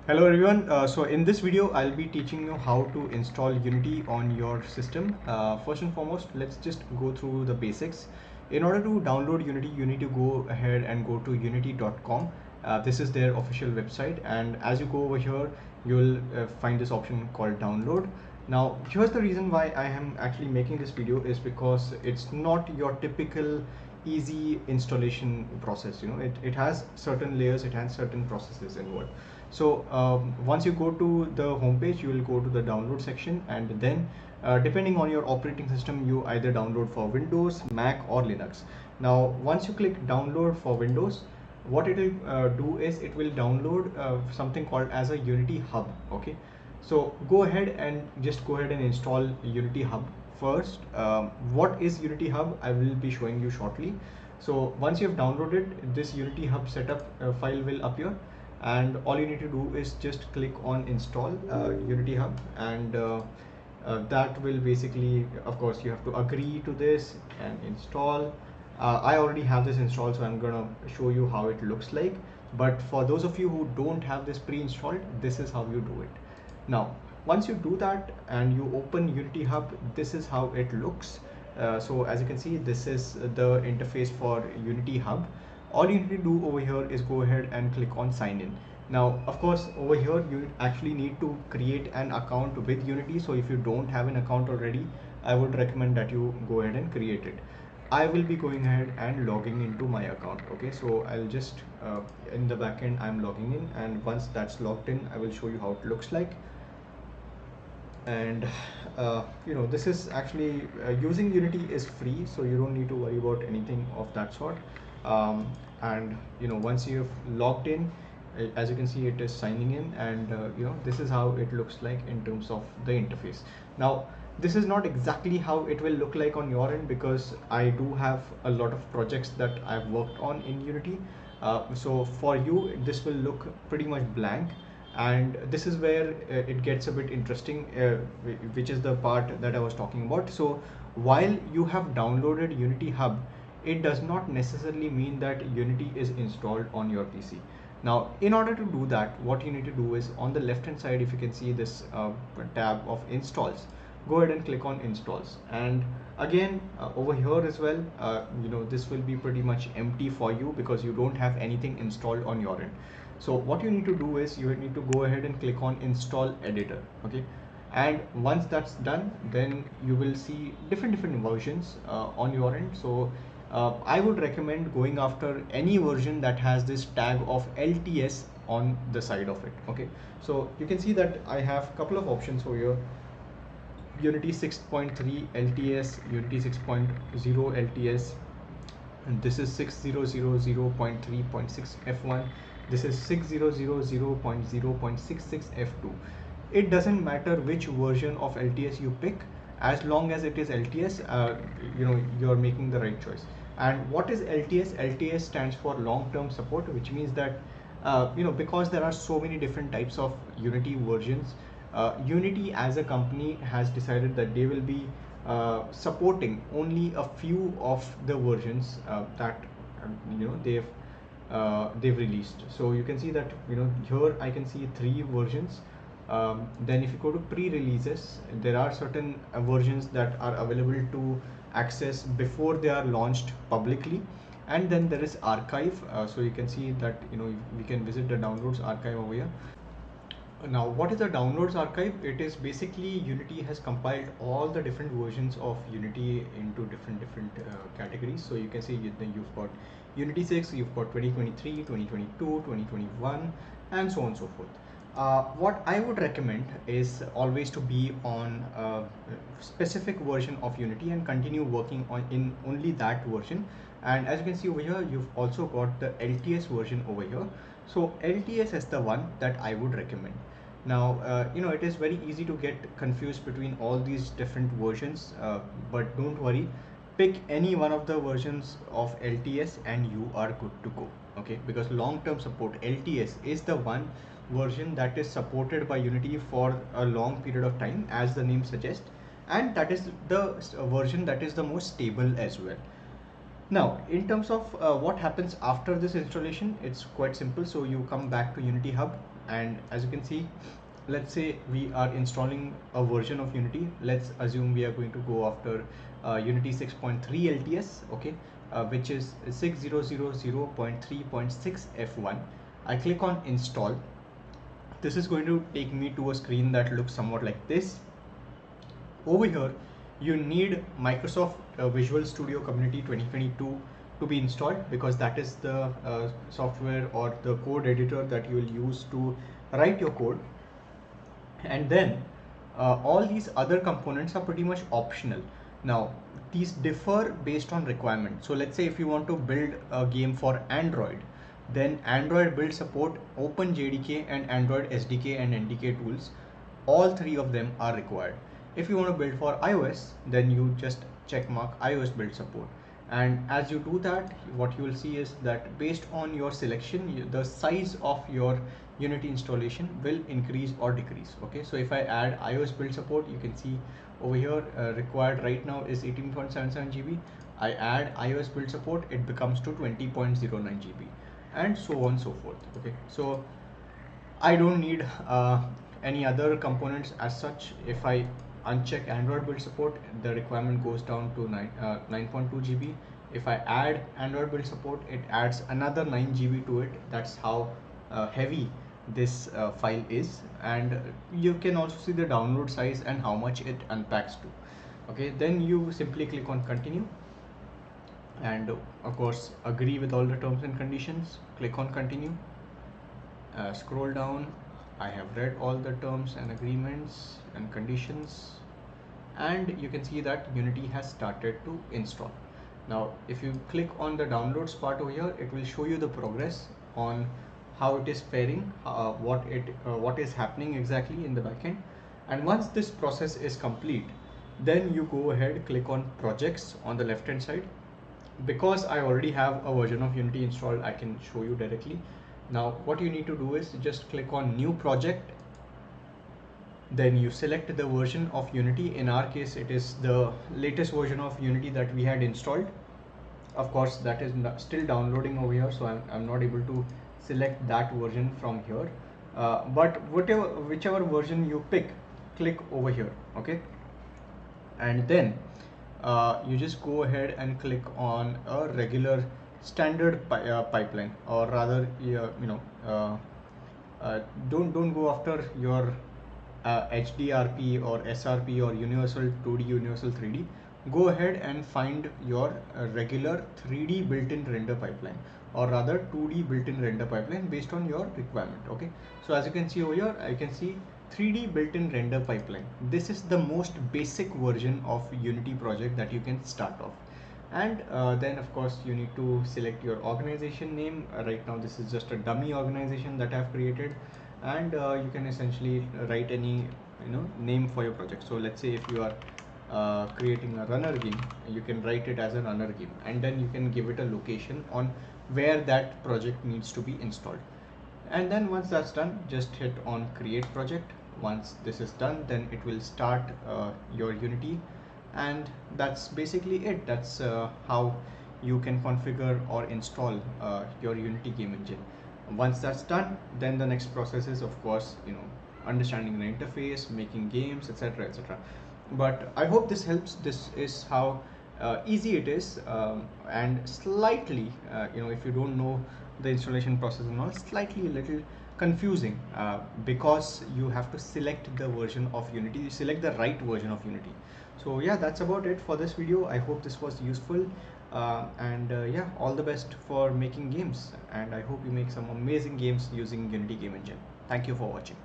Hello everyone. So in this video, I'll be teaching you how to install Unity on your system. First and foremost, let's just go through the basics. In order to download Unity, you need to go ahead and go to unity.com. This is their official website, and as you go over here, you'll find this option called download. Now, here's the reason why I am actually making this video is because it's not your typical easy installation process. It has certain layers, it has certain processes involved. So once you go to the home page, you will go to the download section, and then depending on your operating system, you either download for Windows, Mac or Linux. Now once you click download for Windows, what it will do is it will download something called as a Unity Hub. Okay, so go ahead and just go ahead and install Unity Hub first. What is Unity Hub? I will be showing you shortly. So once you have downloaded, this Unity Hub setup file will appear, and all you need to do is just click on install Unity Hub, and that will basically, of course, you have to agree to this and install. I already have this installed, so I'm gonna show you how it looks like, but for those of you who don't have this pre-installed, this is how you do it. Now once you do that and you open Unity Hub, this is how it looks. So as you can see, this is the interface for Unity Hub. All you need to do over here is go ahead and click on sign in. Now of course, over here you actually need to create an account with Unity, so if you don't have an account already, I would recommend that you go ahead and create it. I will be going ahead and logging into my account. Okay, so I'll just in the backend I'm logging in, and once that's logged in, I will show you how it looks like. And this is actually using Unity is free, so you don't need to worry about anything of that sort. And once you've logged in, as you can see, it is signing in, and this is how it looks like in terms of the interface. Now this is not exactly how it will look like on your end, because I do have a lot of projects that I've worked on in Unity. So for you, this will look pretty much blank, and this is where it gets a bit interesting, which is the part that I was talking about. So while you have downloaded Unity Hub, it does not necessarily mean that Unity is installed on your PC. Now in order to do that, what you need to do is on the left hand side, if you can see this tab of installs, go ahead and click on installs, and again over here as well, this will be pretty much empty for you because you don't have anything installed on your end. So what you need to do is you need to go ahead and click on install editor. Okay, and once that's done, then you will see different versions on your end. So I would recommend going after any version that has this tag of LTS on the side of it. Okay, so you can see that I have a couple of options over here: Unity 6.3 LTS, Unity 6.0 LTS, and this is 6000.3.6 F1, this is 6000.0.66 F2. It doesn't matter which version of LTS you pick, as long as it is LTS, you're making the right choice. And what is LTS? LTS stands for long-term support, which means that because there are so many different types of Unity versions, Unity as a company has decided that they will be supporting only a few of the versions that they've released. So you can see that here I can see 3 versions. Then if you go to pre-releases, there are certain versions that are available to access before they are launched publicly, and then there is archive. So you can see that we can visit the downloads archive over here. Now what is the downloads archive? It is basically Unity has compiled all the different versions of Unity into different categories. So you can see you've got Unity 6, you've got 2023, 2022, 2021, and so on and so forth. What I would recommend is always to be on a specific version of Unity and continue working on in only that version. And as you can see over here, you've also got the LTS version over here. So LTS is the one that I would recommend. Now it is very easy to get confused between all these different versions, but don't worry, pick any one of the versions of LTS and you are good to go. Okay, because long-term support, LTS is the one version that is supported by Unity for a long period of time, as the name suggests, and that is the version that is the most stable as well. Now, in terms of what happens after this installation, it's quite simple. So you come back to Unity Hub, And as you can see, let's say we are installing a version of Unity. Let's assume we are going to go after Unity 6.3 LTS, okay, which is 6000.3.6 F1. I click on install. This is going to take me to a screen that looks somewhat like this. Over here, you need Microsoft Visual Studio Community 2022 to be installed, because that is the software or the code editor that you will use to write your code. And then all these other components are pretty much optional. Now these differ based on requirement. So let's say if you want to build a game for Android, then Android build support OpenJDK and Android SDK and NDK tools. All three of them are required. If you want to build for iOS, then you just check mark iOS build support. And as you do that, what you will see is that based on your selection, the size of your Unity installation will increase or decrease. Okay, so if I add iOS build support, you can see over here required right now is 18.77 GB. I add iOS build support, it becomes to 20.09 GB, and so on and so forth. Okay, so I don't need any other components as such. If I uncheck Android build support, the requirement goes down to 9.2 GB. If I add Android build support, it adds another 9 GB to it. That's how heavy this file is. And you can also see the download size and how much it unpacks to. Okay, then you simply click on continue, and of course agree with all the terms and conditions. Click on continue. Scroll down. I have read all the terms and agreements and conditions, and you can see that Unity has started to install. Now if you click on the downloads part over here, it will show you the progress on how it is faring, what is happening exactly in the backend. And once this process is complete, then you go ahead, click on projects on the left hand side. Because I already have a version of Unity installed, I can show you directly. Now what you need to do is just click on new project, then you select the version of Unity. In our case, it is the latest version of Unity that we had installed. Of course, that is still downloading over here, so I'm not able to select that version from here. But whichever version you pick, click over here, okay? And then you just go ahead and click on a regular standard pipeline, or rather, don't go after your HDRP or SRP or Universal 2D, Universal 3D. Go ahead and find your regular 3D built-in render pipeline, or rather 2D built-in render pipeline based on your requirement. Okay, so as you can see over here, I can see 3D built-in render pipeline. This is the most basic version of Unity project that you can start off. And then of course you need to select your organization name. Right now this is just a dummy organization that I've created, and you can essentially write any name for your project. So let's say if you are creating a runner game, you can write it as a runner game, and then you can give it a location on where that project needs to be installed. And then once that's done, just hit on create project. Once this is done, then it will start your Unity, and that's basically it. That's how you can configure or install your Unity game engine. Once that's done, then the next process is, of course, understanding the interface, making games, etc., etc. But I hope this helps. This is how easy it is, and slightly, if you don't know the installation process and all, slightly a little confusing, because you have to select the version of Unity, you select the right version of Unity. So yeah, that's about it for this video. I hope this was useful, and yeah, all the best for making games, and I hope you make some amazing games using Unity game engine. Thank you for watching.